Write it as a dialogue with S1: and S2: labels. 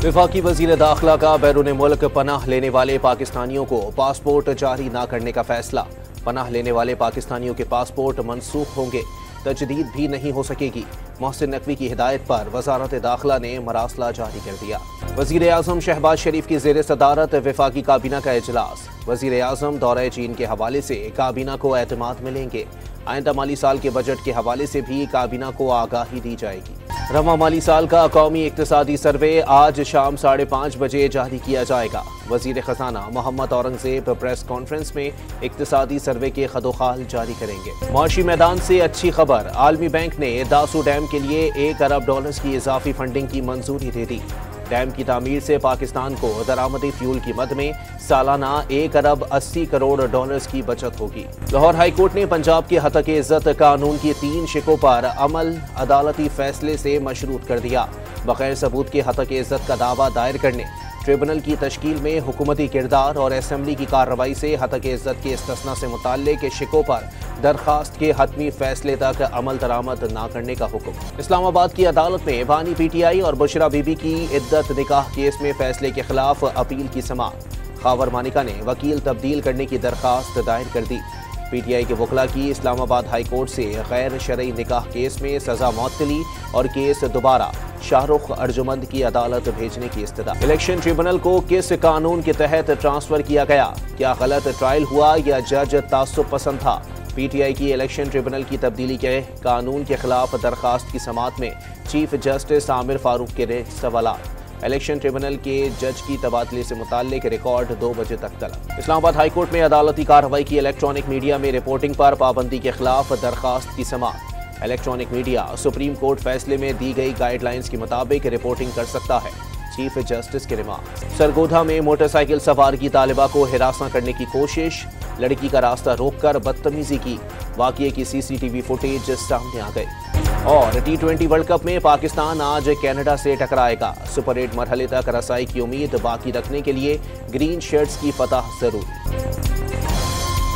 S1: वफाकी वजीर दाखिला का बैरून मुल्क पनाह लेने वाले पाकिस्तानियों को पासपोर्ट जारी न करने का फैसला। पनाह लेने वाले पाकिस्तानियों के पासपोर्ट मनसूख होंगे, तजदीद भी नहीं हो सकेगी। मोहसिन नकवी की हिदायत पर वजारत दाखिला ने मरासला जारी कर दिया। वजीर आजम शहबाज शरीफ की जेर सदारत वफाकी काबीना का इजलास। वजीर आजम दौरे चीन के हवाले से काबीना को एतमाद मिलेंगे। आइंदा माली साल के बजट के हवाले से भी काबीना को आगाही दी जाएगी। रवा माली साल का कौमी इक्तिसादी सर्वे आज शाम 5:30 बजे जारी किया जाएगा। वजीर खजाना मोहम्मद औरंगजेब प्रेस कॉन्फ्रेंस में इक्तिसादी सर्वे के खदोखाल जारी करेंगे। मुआशी मैदान से अच्छी खबर, आलमी बैंक ने दासू डैम के लिए $1 अरब की इजाफी फंडिंग की मंजूरी दे दी। डैम की तामीर से पाकिस्तान को दरामदी फ्यूल की मद में सालाना $1 अरब 80 करोड़ की बचत होगी। लाहौर हाईकोर्ट ने पंजाब के हतक इज्जत कानून की 3 शिकों पर अमल अदालती फैसले से मशरूत कर दिया। बगैर सबूत के हतक इज्जत का दावा दायर करने, ट्रिब्यूनल की तश्कील में हुकूमती किरदार और असम्बली की कार्रवाई से हतक इज्जत के इस्तिस्ना से मुताल्लिक शिकों पर दरखास्त के हतमी फैसले तक अमल दरामद न करने का हुक्म। इस्लामाबाद की अदालत में बानी PTI और बुशरा बीबी की इद्दत निकाह केस में फैसले के खिलाफ अपील की समाअत। खावर मानिका ने वकील तब्दील करने की दरखास्त दायर कर दी। PTI के वकला की इस्लामाबाद हाई कोर्ट से गैर शरई निकाह केस में सजा मअतली और केस दोबारा शाहरुख अर्जुमंद की अदालत भेजने की इस्तदा। इलेक्शन ट्रिब्यूनल को किस कानून के तहत ट्रांसफर किया गया? क्या गलत ट्रायल हुआ या जज तासुब पसंद था? PTI की इलेक्शन ट्रिब्यूनल की तब्दीली के कानून के खिलाफ दरखास्त की समाअत में चीफ जस्टिस आमिर फारूक के सवालात। इलेक्शन ट्रिब्यूनल के जज की तबादले से मुताल्लिक रिकॉर्ड 2 बजे तक तलब। इस्लामाबाद हाई कोर्ट में अदालती कार्रवाई की इलेक्ट्रॉनिक मीडिया में रिपोर्टिंग पर पाबंदी के खिलाफ दरखास्त की समाअत। इलेक्ट्रॉनिक मीडिया सुप्रीम कोर्ट फैसले में दी गई गाइडलाइंस के मुताबिक रिपोर्टिंग कर सकता है। चीफ जस्टिस के रिमार्क। सरगोधा में मोटरसाइकिल सवार की तालिबा को हिरासत करने की कोशिश, लड़की का रास्ता रोककर बदतमीजी की। वाकये की CCTV फुटेज सामने आ गई। और T20 वर्ल्ड कप में पाकिस्तान आज कनाडा से टकराएगा। सुपर 8 मरहले तक रसाई की उम्मीद बाकी रखने के लिए ग्रीन शर्ट्स की फतह जरूरी।